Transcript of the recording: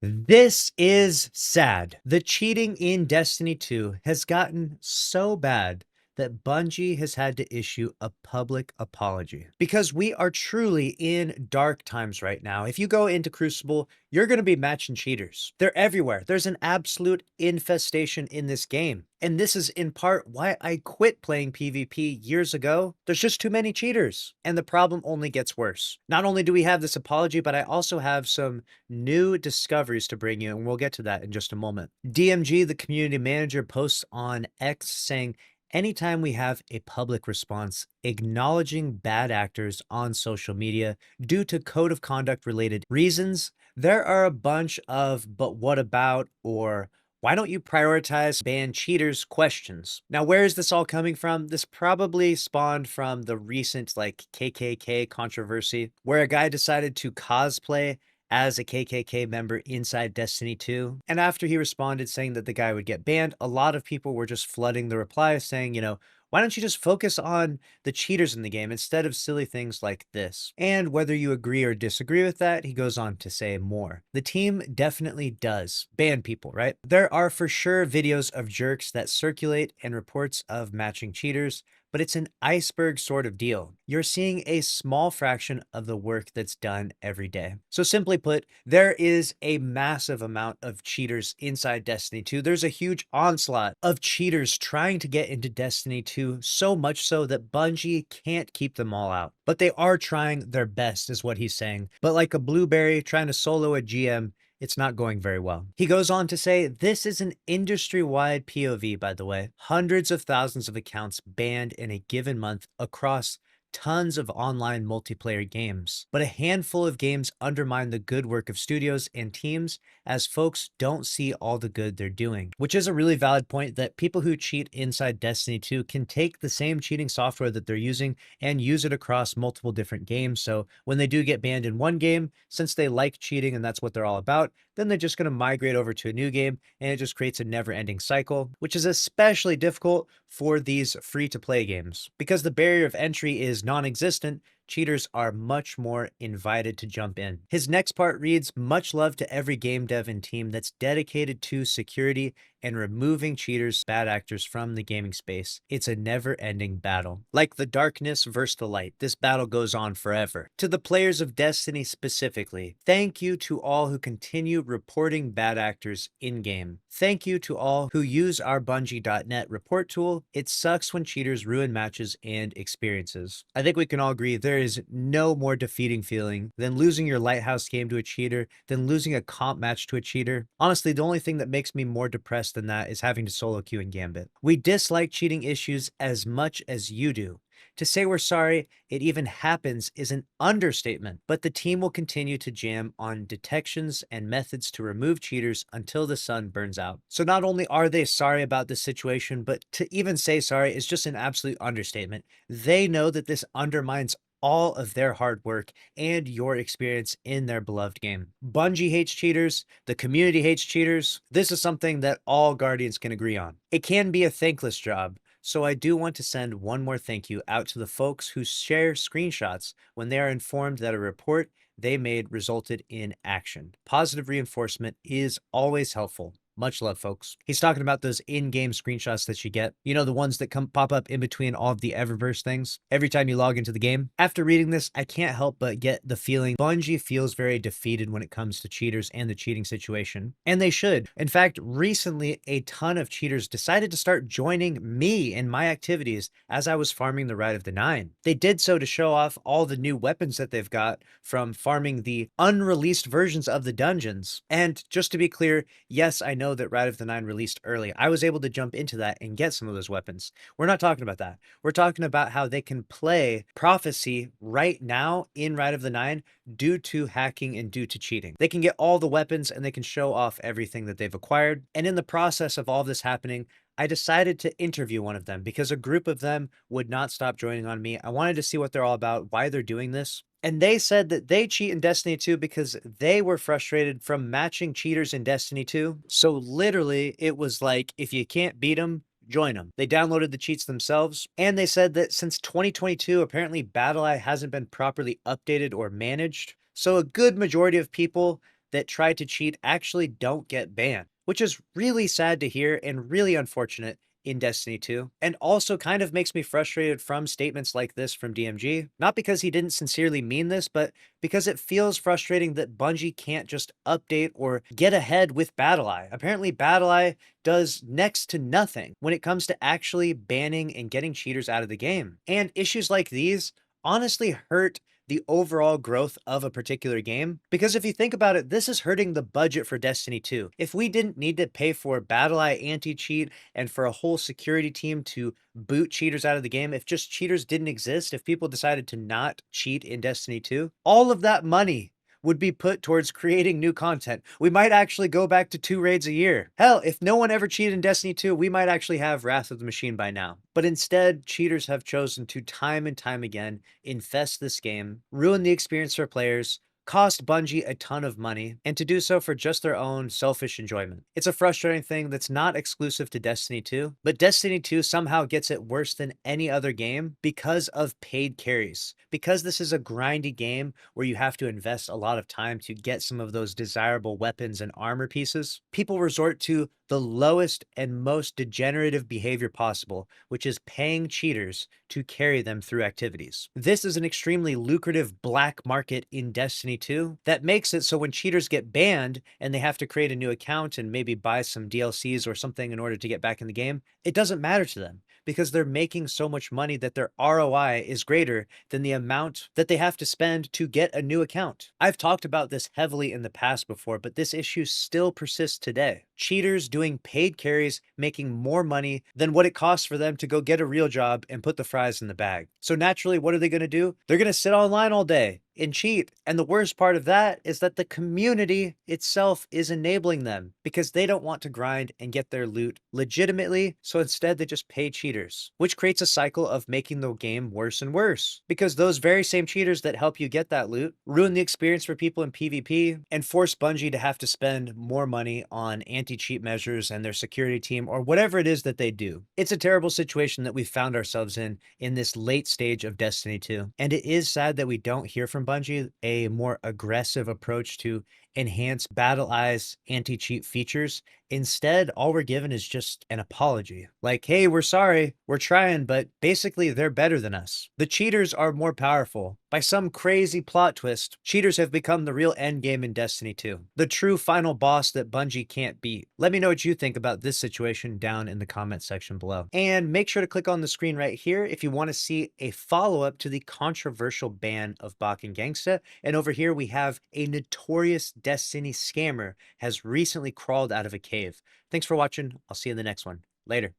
This is sad. The cheating in Destiny 2 has gotten so bad that Bungie has had to issue a public apology because we are truly in dark times right now. If you go into Crucible, you're going to be matching cheaters. They're everywhere. There's an absolute infestation in this game. And this is in part why I quit playing PvP years ago. There's just too many cheaters, and the problem only gets worse. Not only do we have this apology, but I also have some new discoveries to bring you, and we'll get to that in just a moment. DMG, the community manager, posts on X saying, anytime we have a public response acknowledging bad actors on social media due to code of conduct related reasons, there are a bunch of "but what about" or "why don't you prioritize ban cheaters" questions. Now, where is this all coming from? This probably spawned from the recent KKK controversy where a guy decided to cosplay as a KKK member inside Destiny 2. And after he responded saying that the guy would get banned, a lot of people were just flooding the replies saying, why don't you just focus on the cheaters in the game instead of silly things like this? And whether you agree or disagree with that, he goes on to say more. The team definitely does ban people, right? There are for sure videos of jerks that circulate and reports of matching cheaters, but it's an iceberg sort of deal. You're seeing a small fraction of the work that's done every day. So simply put, there is a massive amount of cheaters inside Destiny 2. There's a huge onslaught of cheaters trying to get into Destiny 2, so much so that Bungie can't keep them all out. But they are trying their best, is what he's saying. But like a blueberry trying to solo a GM, it's not going very well. He goes on to say, this is an industry-wide POV, by the way. Hundreds of thousands of accounts banned in a given month across tons of online multiplayer games. But a handful of games undermine the good work of studios and teams as folks don't see all the good they're doing. Which is a really valid point that people who cheat inside Destiny 2 can take the same cheating software that they're using and use it across multiple different games. So when they do get banned in one game, since they like cheating and that's what they're all about, then they're just going to migrate over to a new game, and it just creates a never-ending cycle, which is especially difficult for these free-to-play games. Because the barrier of entry is non-existent, cheaters are much more invited to jump in. His next part reads, much love to every game dev and team that's dedicated to security and removing cheaters, bad actors from the gaming space. It's a never-ending battle. Like the darkness versus the light, this battle goes on forever. To the players of Destiny specifically, thank you to all who continue reporting bad actors in-game. Thank you to all who use our Bungie.net report tool. It sucks when cheaters ruin matches and experiences. I think we can all agree there is no more defeating feeling than losing your Lighthouse game to a cheater, than losing a comp match to a cheater. Honestly, the only thing that makes me more depressed than that is having to solo queue in Gambit. We dislike cheating issues as much as you do. To say we're sorry it even happens is an understatement, but the team will continue to jam on detections and methods to remove cheaters until the sun burns out. So not only are they sorry about this situation, but to even say sorry is just an absolute understatement. They know that this undermines all of their hard work and your experience in their beloved game. Bungie hates cheaters. The community hates cheaters. This is something that all Guardians can agree on. It can be a thankless job. So I do want to send one more thank you out to the folks who share screenshots when they are informed that a report they made resulted in action. Positive reinforcement is always helpful. Much love, folks. He's talking about those in-game screenshots that you get. You know, the ones that pop up in between all of the Eververse things every time you log into the game. After reading this, I can't help but get the feeling Bungie feels very defeated when it comes to cheaters and the cheating situation. And they should. In fact, recently, a ton of cheaters decided to start joining me in my activities as I was farming the Rite of the Nine. They did so to show off all the new weapons that they've got from farming the unreleased versions of the dungeons. And just to be clear, yes, I know that Rite of the Nine released early. I was able to jump into that and get some of those weapons. We're not talking about that. We're talking about how they can play Prophecy right now in Rite of the Nine due to hacking and due to cheating. They can get all the weapons and they can show off everything that they've acquired. And in the process of all this happening, I decided to interview one of them because a group of them would not stop joining on me. I wanted to see what they're all about, why they're doing this. And they said that they cheat in Destiny 2 because they were frustrated from matching cheaters in Destiny 2. So literally, it was like, if you can't beat them, join them. They downloaded the cheats themselves, and they said that since 2022, apparently BattleEye hasn't been properly updated or managed. So a good majority of people that try to cheat actually don't get banned, which is really sad to hear and really unfortunate in Destiny 2, and also kind of makes me frustrated from statements like this from DMG. Not because he didn't sincerely mean this, but because it feels frustrating that Bungie can't just update or get ahead with BattleEye. Apparently, BattleEye does next to nothing when it comes to actually banning and getting cheaters out of the game. And issues like these honestly hurt the overall growth of a particular game. Because if you think about it, this is hurting the budget for Destiny 2. If we didn't need to pay for BattleEye anti-cheat and for a whole security team to boot cheaters out of the game, if just cheaters didn't exist, if people decided to not cheat in Destiny 2, all of that money would be put towards creating new content. We might actually go back to 2 raids a year. Hell, if no one ever cheated in Destiny 2, we might actually have Wrath of the Machine by now. But instead, cheaters have chosen to time and time again infest this game, ruin the experience for players, cost Bungie a ton of money, and to do so for just their own selfish enjoyment. It's a frustrating thing that's not exclusive to Destiny 2, but Destiny 2 somehow gets it worse than any other game because of paid carries. Because this is a grindy game where you have to invest a lot of time to get some of those desirable weapons and armor pieces, people resort to the lowest and most degenerative behavior possible, which is paying cheaters to carry them through activities. This is an extremely lucrative black market in Destiny 2 that makes it so when cheaters get banned and they have to create a new account and maybe buy some DLCs or something in order to get back in the game, it doesn't matter to them because they're making so much money that their ROI is greater than the amount that they have to spend to get a new account. I've talked about this heavily in the past before, but this issue still persists today. Cheaters doing paid carries making more money than what it costs for them to go get a real job and put the fries in the bag. So naturally, what are they going to do? They're going to sit online all day and cheat. And the worst part of that is that the community itself is enabling them because they don't want to grind and get their loot legitimately. So instead, they just pay cheaters, which creates a cycle of making the game worse and worse because those very same cheaters that help you get that loot ruin the experience for people in PvP and force Bungie to have to spend more money on anti-cheat measures and their security team or whatever it is that they do. It's a terrible situation that we found ourselves in this late stage of Destiny 2. And it is sad that we don't hear from Bungie a more aggressive approach to enhance BattleEye's anti-cheat features. Instead, all we're given is just an apology. Like, hey, we're sorry, we're trying, but basically they're better than us. The cheaters are more powerful. By some crazy plot twist, cheaters have become the real endgame in Destiny 2. The true final boss that Bungie can't beat. Let me know what you think about this situation down in the comment section below. And make sure to click on the screen right here if you want to see a follow-up to the controversial ban of Bach and Gangsta. And over here we have a notorious Destiny scammer has recently crawled out of a cave. Thanks for watching. I'll see you in the next one. Later.